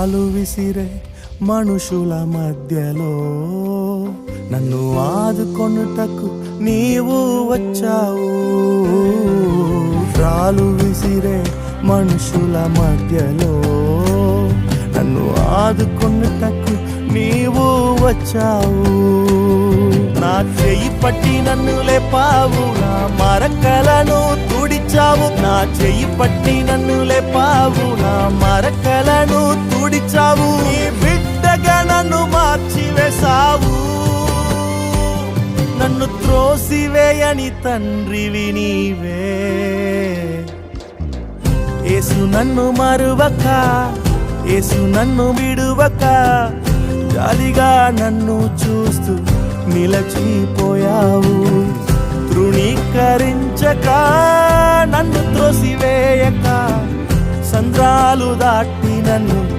రాలు విసిరే మనుషుల మధ్యలో నన్ను ఆదుకొనుటకు నీవు వచ్చావు. రాలు విసిరే మనుషుల మధ్యలో నన్ను ఆదుకొనుటకు నీవు వచ్చావు. నా చెయ్యి పట్టి నన్ను లేపావు, నా మరకలను తుడిచావు. నా చెయ్యి పట్టి నన్ను లేపావు, నా మరకలను తుడిచావు. నీ బిడ్డగా నన్ను మార్చివేశావు. నన్ను త్రోసివేయని తండ్రివి నీవే. యేసు నన్ను మరువక, యేసు నన్ను విడువక, జాలిగా నన్ను చూస్తూ నిలచిపోయావు. తృణీకరించక, నన్ను త్రోసివేయక, సంద్రాలు దాటి నన్ను